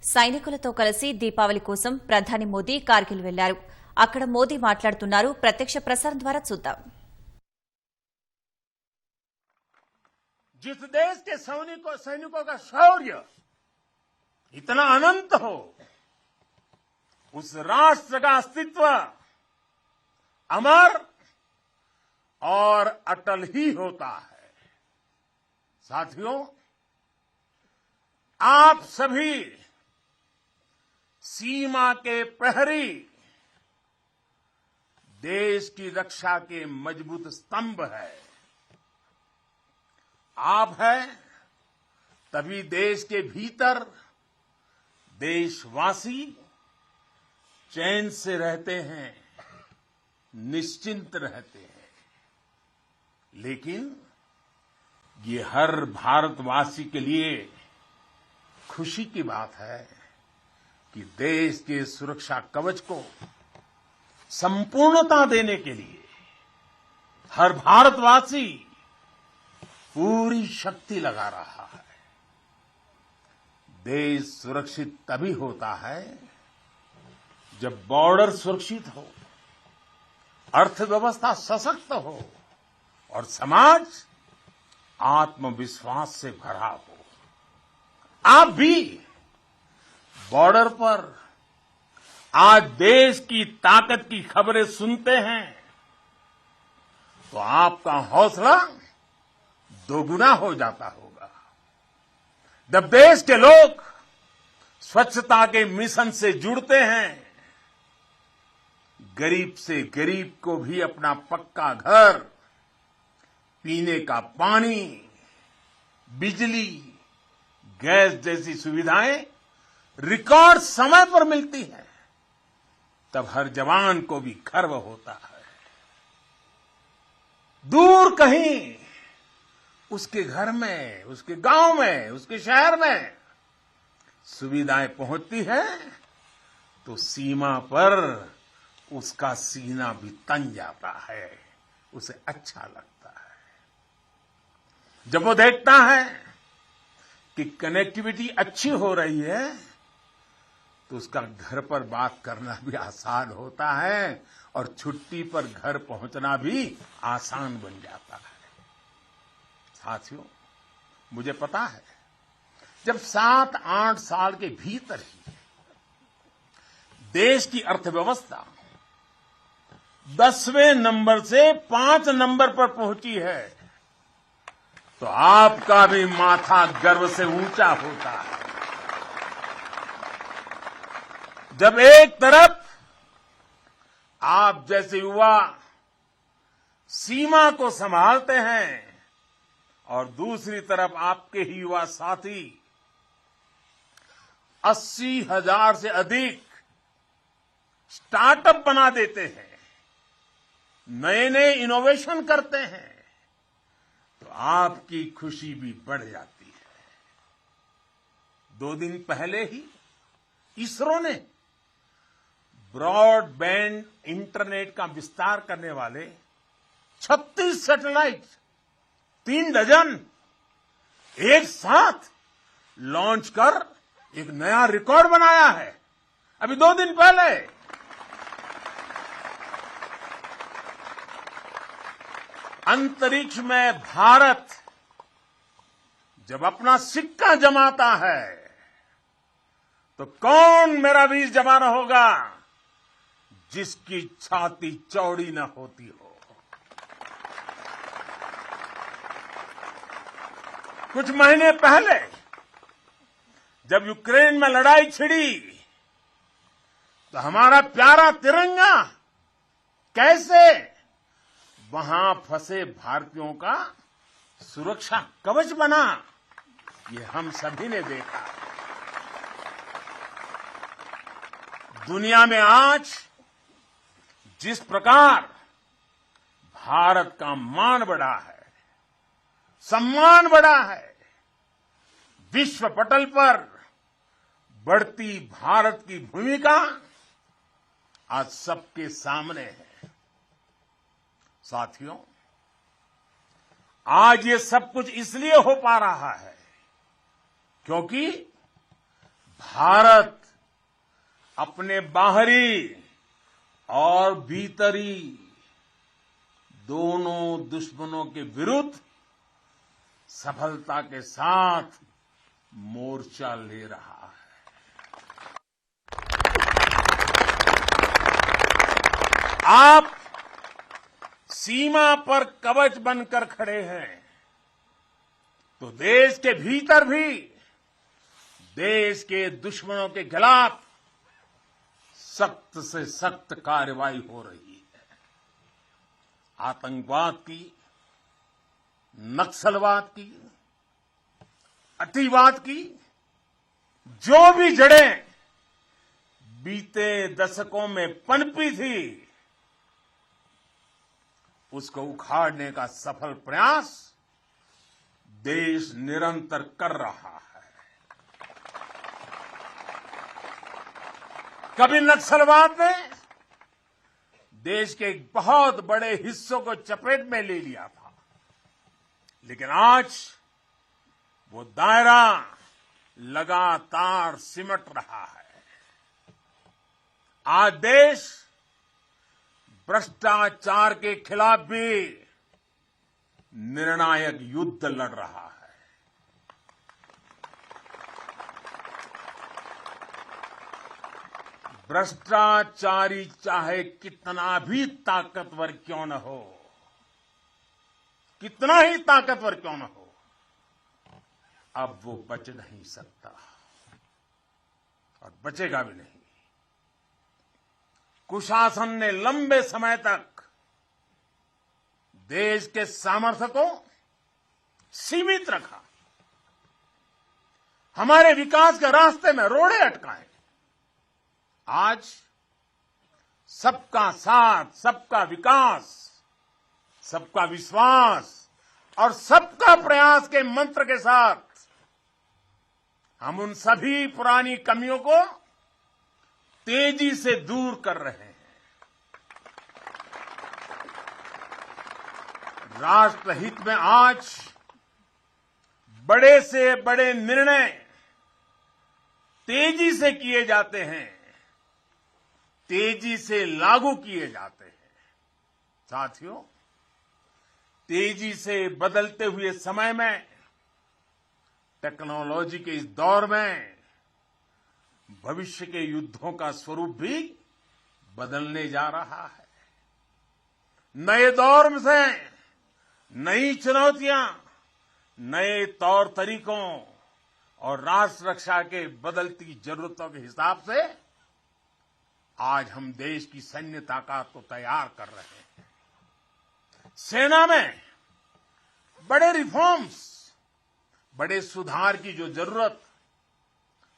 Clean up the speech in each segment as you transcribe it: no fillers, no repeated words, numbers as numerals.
సైనికులతో కలిసి దీపావళి కోసం ప్రధాని మోదీ కార్గిల్ వెళ్లారు. అక్కడ మోదీ మాట్లాడుతున్నారు. ప్రత్యక్ష ప్రసారం ద్వారా చూద్దాం. जिस देश के सैनिकों का शौर्य इतना अनंत हो, उस राष्ट्र का अस्तित्व अमर और अटल ही होता है। साथियों, आप सभी सीमा के प्रहरी, देश की रक्षा के मजबूत स्तंभ है। आप हैं, तभी देश के भीतर देशवासी चैन से रहते हैं, निश्चिंत रहते हैं। लेकिन ये हर भारतवासी के लिए खुशी की बात है कि देश के सुरक्षा कवच को संपूर्णता देने के लिए हर भारतवासी पूरी शक्ति लगा रहा है। देश सुरक्षित तभी होता है जब बॉर्डर सुरक्षित हो, अर्थव्यवस्था सशक्त हो और समाज आत्मविश्वास से भरा हो। आप भी बॉर्डर पर आज देश की ताकत की खबरें सुनते हैं तो आपका हौसला दोगुना हो जाता होगा। जब देश के लोग स्वच्छता के मिशन से जुड़ते हैं, गरीब से गरीब को भी अपना पक्का घर, पीने का पानी, बिजली, गैस जैसी सुविधाएं रिकॉर्ड समय पर मिलती हैं, तब हर जवान को भी गर्व होता है। दूर कहीं उसके घर में, उसके गांव में, उसके शहर में सुविधाएं पहुंचती है तो सीमा पर उसका सीना भी तन जाता है, उसे अच्छा लगता है। जब वो देखता है कि कनेक्टिविटी अच्छी हो रही है तो उसका घर पर बात करना भी आसान होता है और छुट्टी पर घर पहुंचना भी आसान बन जाता है। साथियों, मुझे पता है जब 7-8 साल के भीतर ही देश की अर्थव्यवस्था 10वें नंबर से 5 नंबर पर पहुंची है तो आपका भी माथा गर्व से ऊंचा होता है। जब एक तरफ आप जैसे युवा सीमा को संभालते हैं और दूसरी तरफ आपके ही युवा साथी 80,000 से अधिक स्टार्टअप बना देते हैं, नए नए इनोवेशन करते हैं, तो आपकी खुशी भी बढ़ जाती है। 2 दिन पहले ही इसरो ने ब्रॉडबैंड इंटरनेट का विस्तार करने वाले 36 सैटेलाइट 3 डजन एक साथ लॉन्च कर एक नया रिकॉर्ड बनाया है। अभी 2 दिन पहले अंतरिक्ष में भारत जब अपना सिक्का जमाता है तो कौन मेरा वीर जवान होगा जिसकी छाती चौड़ी न होती हो। कुछ महीने पहले जब यूक्रेन में लड़ाई छिड़ी तो हमारा प्यारा तिरंगा कैसे वहां फंसे भारतीयों का सुरक्षा कवच बना, ये हम सभी ने देखा। दुनिया में आज जिस प्रकार भारत का मान बढ़ा है, सम्मान बढ़ा है, विश्व पटल पर बढ़ती भारत की भूमिका आज सबके सामने है। साथियों, आज ये सब कुछ इसलिए हो पा रहा है क्योंकि भारत अपने बाहरी और भीतरी दोनों दुश्मनों के विरुद्ध सफलता के साथ मोर्चा ले रहा है। आप सीमा पर कवच बनकर खड़े हैं तो देश के भीतर भी देश के दुश्मनों के खिलाफ सख्त से सख्त कार्रवाई हो रही है। आतंकवाद की, नक्सलवाद की, अतिवाद की जो भी जड़ें बीते दशकों में पनपी थी, उसको उखाड़ने का सफल प्रयास देश निरंतर कर रहा है। कभी नक्सलवाद ने देश के एक बहुत बड़े हिस्सों को चपेट में ले लिया था, लेकिन आज वो दायरा लगातार सिमट रहा है। आज देश भ्रष्टाचार के खिलाफ भी निर्णायक युद्ध लड़ रहा है। भ्रष्टाचारी चाहे कितना भी ताकतवर क्यों न हो, कितना ही ताकतवर क्यों न हो, अब वो बच नहीं सकता और बचेगा भी नहीं। कुशासन ने लंबे समय तक देश के सामर्थ्य को सीमित रखा, हमारे विकास के रास्ते में रोड़े अटकाए। आज सबका साथ, सबका विकास, सबका विश्वास और सबका प्रयास के मंत्र के साथ हम उन सभी पुरानी कमियों को तेजी से दूर कर रहे हैं। राष्ट्रहित में आज बड़े से बड़े निर्णय तेजी से किए जाते हैं, तेजी से लागू किए जाते हैं। साथियों, तेजी से बदलते हुए समय में, टेक्नोलॉजी के इस दौर में भविष्य के युद्धों का स्वरूप भी बदलने जा रहा है। नए दौर से नई चुनौतियां, नए तौर तरीकों और राष्ट्र रक्षा के बदलती जरूरतों के हिसाब से आज हम देश की सैन्य ताकत को तैयार कर रहे हैं। सेना में बड़े रिफॉर्म्स, बड़े सुधार की जो जरूरत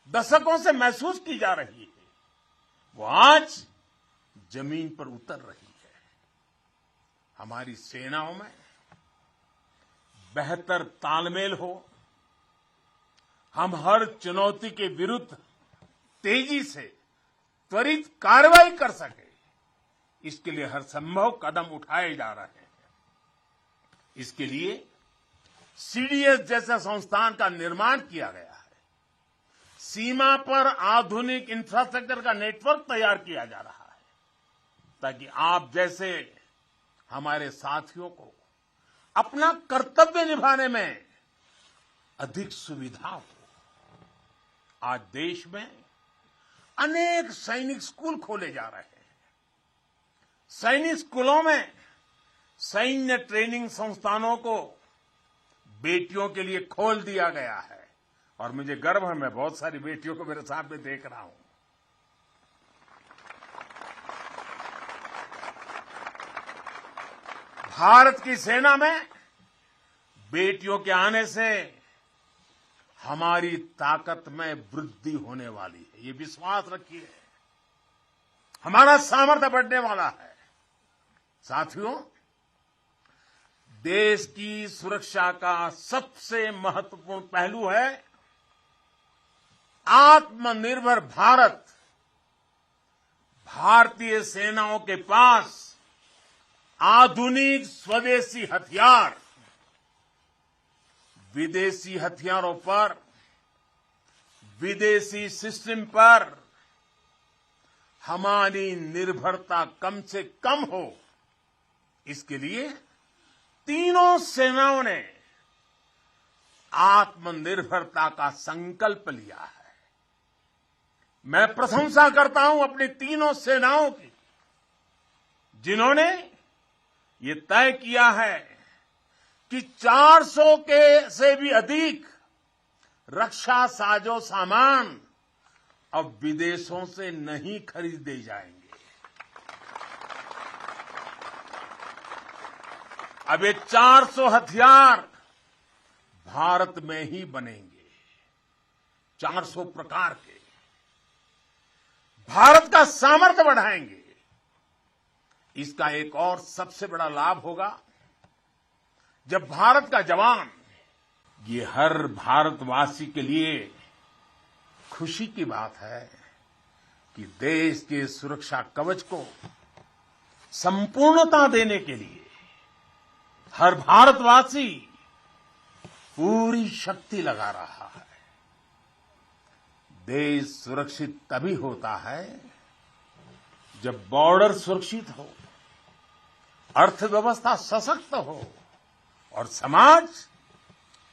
दशकों से महसूस की जा रही है, वो आज जमीन पर उतर रही है। हमारी सेनाओं में बेहतर तालमेल हो, हम हर चुनौती के विरुद्ध तेजी से त्वरित कार्रवाई कर सके, इसके लिए हर संभव कदम उठाए जा रहे हैं। इसके लिए सीडीएस जैसा संस्थान का निर्माण किया गया है। सीमा पर आधुनिक इंफ्रास्ट्रक्चर का नेटवर्क तैयार किया जा रहा है, ताकि आप जैसे हमारे साथियों को अपना कर्तव्य निभाने में अधिक सुविधा हो। आज देश में अनेक सैनिक स्कूल खोले जा रहे हैं। सैनिक स्कूलों में सैन्य ट्रेनिंग संस्थानों को बेटियों के लिए खोल दिया गया है और मुझे गर्व है, मैं बहुत सारी बेटियों को मेरे सामने देख रहा हूं। भारत की सेना में बेटियों के आने से हमारी ताकत में वृद्धि होने वाली है, ये विश्वास रखिए। हमारा सामर्थ्य बढ़ने वाला है। साथियों, देश की सुरक्षा का सबसे महत्वपूर्ण पहलू है आत्मनिर्भर भारत। भारतीय सेनाओं के पास आधुनिक स्वदेशी हथियार, विदेशी हथियारों पर विदेशी सिस्टम पर हमारी निर्भरता कम से कम हो, इसके लिए तीनों सेनाओं ने आत्मनिर्भरता का संकल्प लिया है। मैं प्रशंसा करता हूं अपनी तीनों सेनाओं की, जिन्होंने ये तय किया है कि 400 के से भी अधिक रक्षा साजो सामान अब विदेशों से नहीं खरीदे जाएंगे। अब ये 400 हथियार भारत में ही बनेंगे, 400 प्रकार के। भारत का सामर्थ्य बढ़ाएंगे। इसका एक और सबसे बड़ा लाभ होगा, जब भारत का जवान, ये हर भारतवासी के लिए खुशी की बात है कि देश के सुरक्षा कवच को संपूर्णता देने के लिए हर भारतवासी पूरी शक्ति लगा रहा है। देश सुरक्षित तभी होता है जब बॉर्डर सुरक्षित हो, अर्थव्यवस्था सशक्त हो और समाज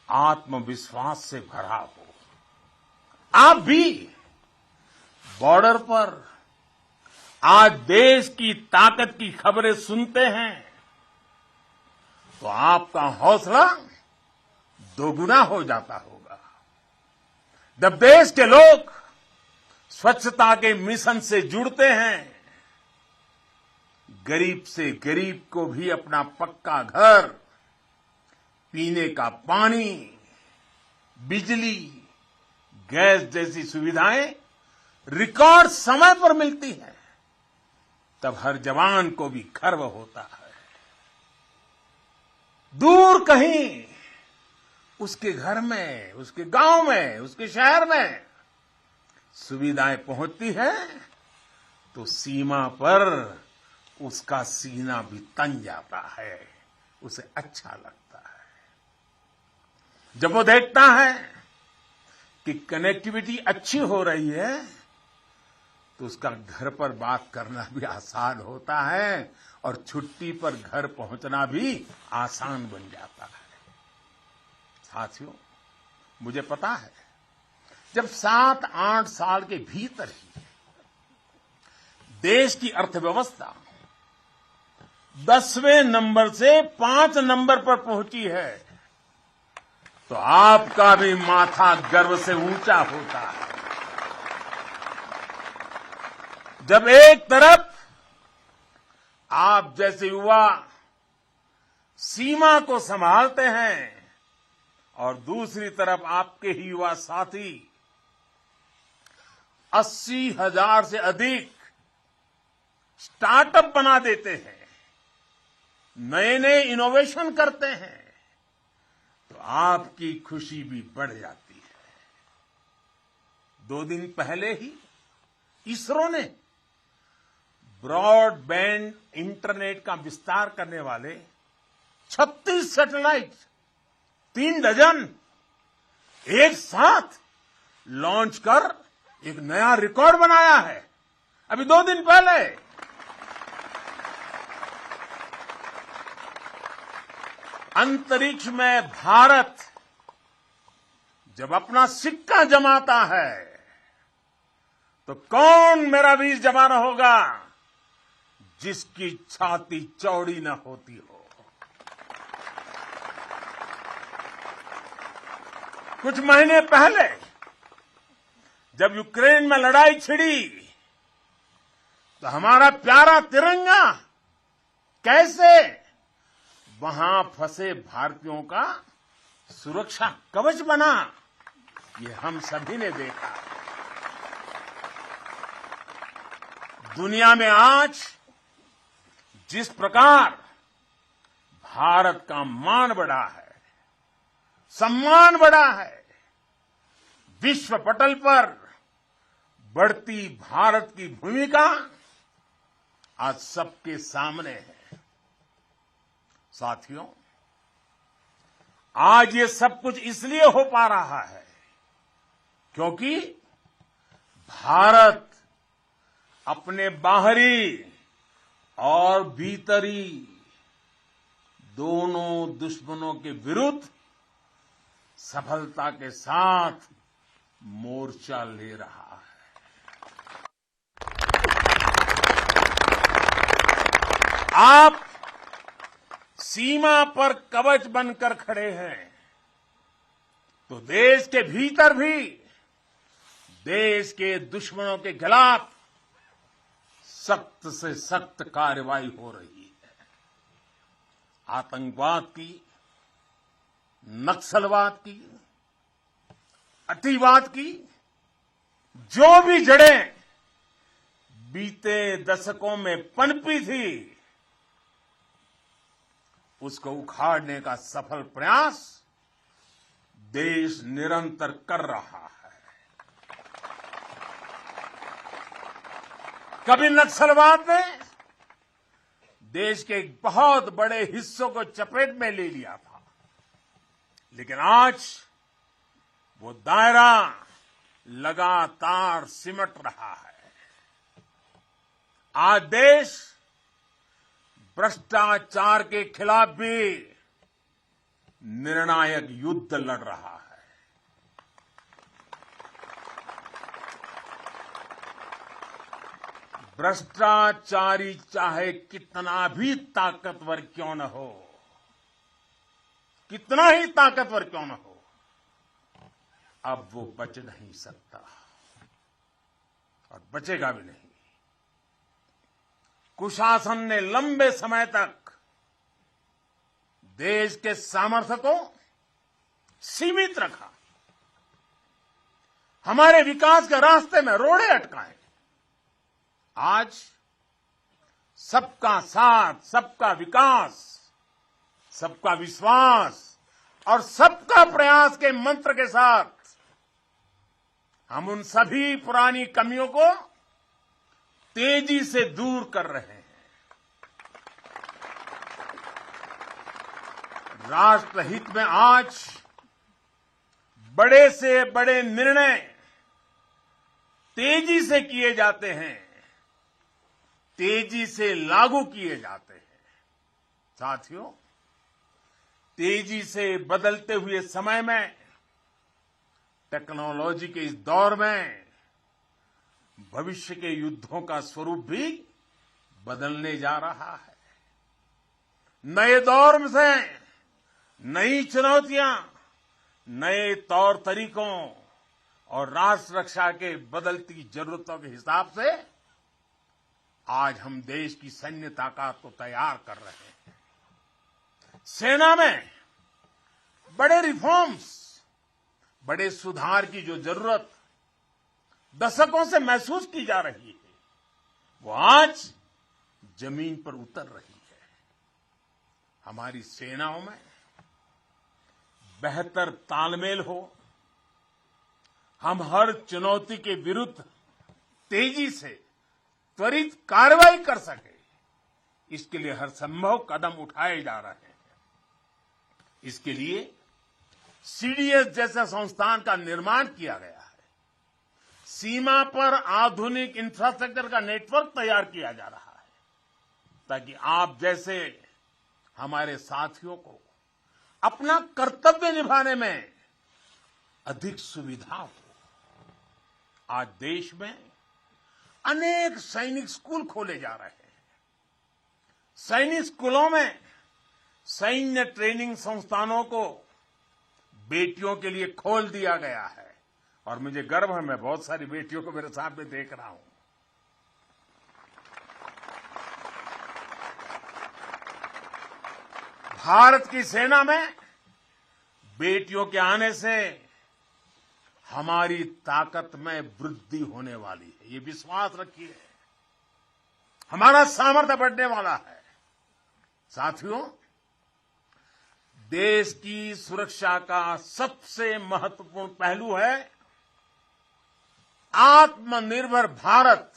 आत्मविश्वास से भरा हो। आप भी बॉर्डर पर आज देश की ताकत की खबरें सुनते हैं तो आपका हौसला दोगुना हो जाता होगा। जब देश के लोग स्वच्छता के मिशन से जुड़ते हैं, गरीब से गरीब को भी अपना पक्का घर, पीने का पानी, बिजली, गैस जैसी सुविधाएं रिकॉर्ड समय पर मिलती हैं, तब हर जवान को भी गर्व होता है। दूर कहीं उसके घर में, उसके गांव में, उसके शहर में सुविधाएं पहुंचती है तो सीमा पर उसका सीना भी तन जाता है, उसे अच्छा लगता है। जब वो देखता है कि कनेक्टिविटी अच्छी हो रही है तो उसका घर पर बात करना भी आसान होता है और छुट्टी पर घर पहुंचना भी आसान बन जाता है। साथियों, मुझे पता है जब 7-8 साल के भीतर ही देश की अर्थव्यवस्था 10वें नंबर से 5 नंबर पर पहुंची है तो आपका भी माथा गर्व से ऊंचा होता है। जब एक तरफ आप जैसे युवा सीमा को संभालते हैं और दूसरी तरफ आपके ही युवा साथी 80,000 से अधिक स्टार्टअप बना देते हैं, नए नए इनोवेशन करते हैं, तो आपकी खुशी भी बढ़ जाती है। 2 दिन पहले ही इसरो ने ब्रॉडबैंड इंटरनेट का विस्तार करने वाले 36 सैटेलाइट 3 डजन एक साथ लॉन्च कर एक नया रिकॉर्ड बनाया है। अभी 2 दिन पहले अंतरिक्ष में भारत जब अपना सिक्का जमाता है तो कौन मेरा वीर जवान होगा जिसकी छाती चौड़ी न होती हो। कुछ महीने पहले जब यूक्रेन में लड़ाई छिड़ी तो हमारा प्यारा तिरंगा कैसे वहां फंसे भारतीयों का सुरक्षा कवच बना, ये हम सभी ने देखा। दुनिया में आज जिस प्रकार भारत का मान बढ़ा है, सम्मान बढ़ा है, विश्व पटल पर बढ़ती भारत की भूमिका आज सबके सामने है। साथियों, आज ये सब कुछ इसलिए हो पा रहा है क्योंकि भारत अपने बाहरी और भीतरी दोनों दुश्मनों के विरुद्ध सफलता के साथ मोर्चा ले रहा है। आप सीमा पर कवच बनकर खड़े हैं, तो देश के भीतर भी देश के दुश्मनों के खिलाफ सख्त से सख्त कार्रवाई हो रही है। आतंकवाद की, नक्सलवाद की, अतिवाद की जो भी जड़ें बीते दशकों में पनपी थी, उसको उखाड़ने का सफल प्रयास देश निरंतर कर रहा है। कभी नक्सलवाद ने देश के एक बहुत बड़े हिस्सों को चपेट में ले लिया था, लेकिन आज वो दायरा लगातार सिमट रहा है। आज देश भ्रष्टाचार के खिलाफ भी निर्णायक युद्ध लड़ रहा है। भ्रष्टाचारी चाहे कितना भी ताकतवर क्यों न हो, कितना ही ताकतवर क्यों न हो, अब वो बच नहीं सकता और बचेगा भी नहीं। कुशासन ने लंबे समय तक देश के सामर्थ्य को सीमित रखा, हमारे विकास के रास्ते में रोड़े अटकाए। आज सबका साथ, सबका विकास, सबका विश्वास और सबका प्रयास के मंत्र के साथ हम उन सभी पुरानी कमियों को तेजी से दूर कर रहे हैं। राष्ट्रहित में आज बड़े से बड़े निर्णय तेजी से किए जाते हैं, तेजी से लागू किए जाते हैं। साथियों, तेजी से बदलते हुए समय में, टेक्नोलॉजी के इस दौर में भविष्य के युद्धों का स्वरूप भी बदलने जा रहा है। नए दौर से नई चुनौतियां, नए तौर तरीकों और राष्ट्र रक्षा के बदलती जरूरतों के हिसाब से आज हम देश की सैन्य ताकत को तैयार कर रहे हैं। सेना में बड़े रिफॉर्म्स, बड़े सुधार की जो जरूरत दशकों से महसूस की जा रही है, वो आज जमीन पर उतर रही है। हमारी सेनाओं में बेहतर तालमेल हो, हम हर चुनौती के विरुद्ध तेजी से त्वरित कार्रवाई कर सके, इसके लिए हर संभव कदम उठाए जा रहे हैं। इसके लिए सीडीएस जैसा संस्थान का निर्माण किया गया है। सीमा पर आधुनिक इंफ्रास्ट्रक्चर का नेटवर्क तैयार किया जा रहा है, ताकि आप जैसे हमारे साथियों को अपना कर्तव्य निभाने में अधिक सुविधा हो। आज देश में अनेक सैनिक स्कूल खोले जा रहे हैं। सैनिक स्कूलों में सैन्य ट्रेनिंग संस्थानों को बेटियों के लिए खोल दिया गया है और मुझे गर्व है, मैं बहुत सारी बेटियों को मेरे सामने देख रहा हूं। भारत की सेना में बेटियों के आने से हमारी ताकत में वृद्धि होने वाली है, ये विश्वास रखिए। हमारा सामर्थ्य बढ़ने वाला है। साथियों, देश की सुरक्षा का सबसे महत्वपूर्ण पहलू है आत्मनिर्भर भारत।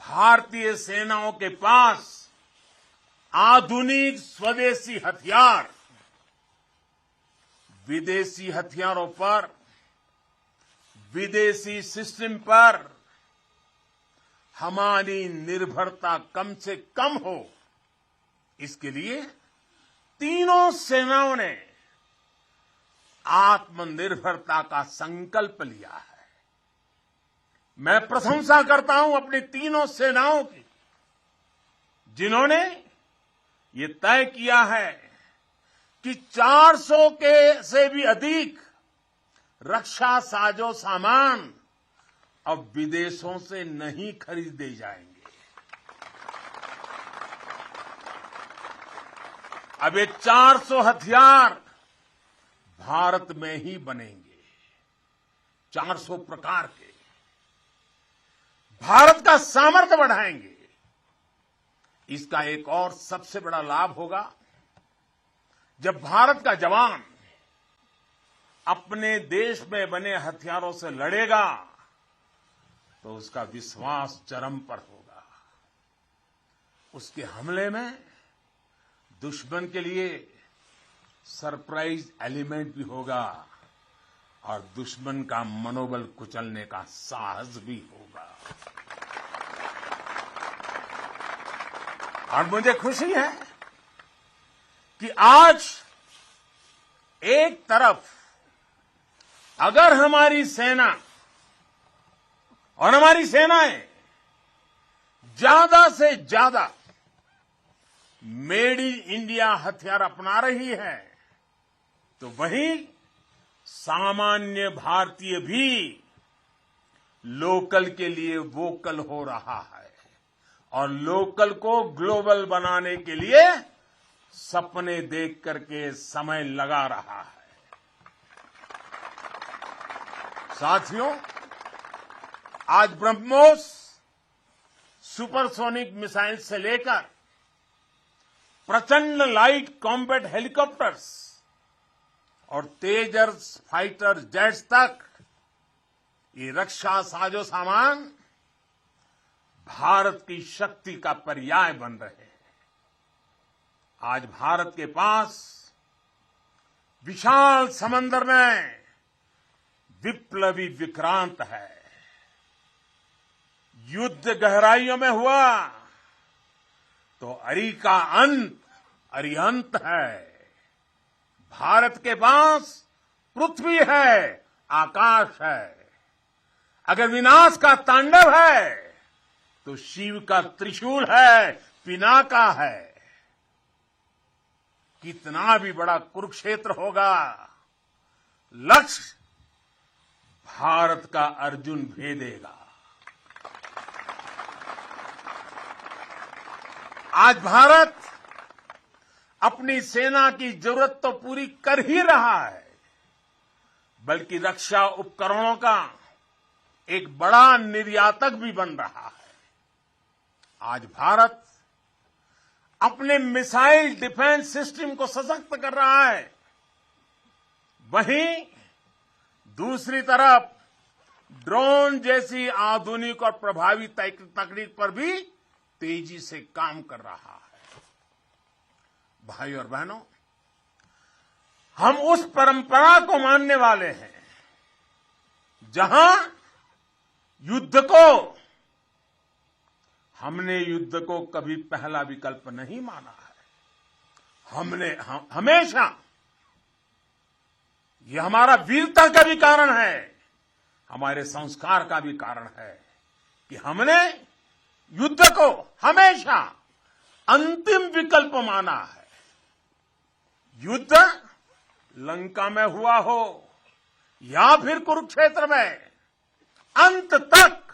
भारतीय सेनाओं के पास आधुनिक स्वदेशी हथियार विदेशी हथियारों पर विदेशी सिस्टम पर हमारी निर्भरता कम से कम हो, इसके लिए तीनों सेनाओं ने आत्मनिर्भरता का संकल्प लिया है। मैं प्रशंसा करता हूं अपनी तीनों सेनाओं की, जिन्होंने ये तय किया है कि 400 के से भी अधिक रक्षा साजो सामान अब विदेशों से नहीं खरीदे जाएंगे। अब ये 400 हथियार भारत में ही बनेंगे, 400 प्रकार के। भारत का सामर्थ्य बढ़ाएंगे। इसका एक और सबसे बड़ा लाभ होगा, जब भारत का जवान अपने देश में बने हथियारों से लड़ेगा तो उसका विश्वास चरम पर होगा। उसके हमले में दुश्मन के लिए सरप्राइज एलिमेंट भी होगा और दुश्मन का मनोबल कुचलने का साहस भी होगा। और मुझे खुशी है कि आज एक तरफ अगर हमारी सेना और हमारी सेनाएं ज्यादा से ज्यादा मेड इन इंडिया हथियार अपना रही है, तो वहीं सामान्य भारतीय भी लोकल के लिए वोकल हो रहा है और लोकल को ग्लोबल बनाने के लिए सपने देख करके समय लगा रहा है। साथियों, आज ब्रह्मोस सुपरसोनिक मिसाइल से लेकर प्रचंड लाइट कॉम्बैट हेलीकॉप्टर्स और तेजस फाइटर जेट्स तक ये रक्षा साजो सामान भारत की शक्ति का पर्याय बन रहे हैं। आज भारत के पास विशाल समंदर में विप्लवी विक्रांत है। युद्ध गहराइयों में हुआ तो अरी का अंत अरिहंत है। भारत के पास पृथ्वी है, आकाश है। अगर विनाश का तांडव है तो शिव का त्रिशूल है, पिनाका है। कितना भी बड़ा कुरुक्षेत्र होगा, लक्ष्य भारत का अर्जुन भेदेगा। आज भारत अपनी सेना की जरूरत तो पूरी कर ही रहा है, बल्कि रक्षा उपकरणों का एक बड़ा निर्यातक भी बन रहा है। आज भारत अपने मिसाइल डिफेंस सिस्टम को सशक्त कर रहा है, वहीं दूसरी तरफ ड्रोन जैसी आधुनिक और प्रभावी तकनीक पर भी तेजी से काम कर रहा है। भाई और बहनों, हम उस परंपरा को मानने वाले हैं जहां हमने युद्ध को कभी पहला विकल्प नहीं माना है। हमने हमेशा, यह हमारा वीरता का भी कारण है, हमारे संस्कार का भी कारण है कि हमने युद्ध को हमेशा अंतिम विकल्प माना है। युद्ध लंका में हुआ हो या फिर कुरुक्षेत्र में, अंत तक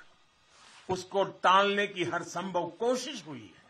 उसको टालने की हर संभव कोशिश हुई है।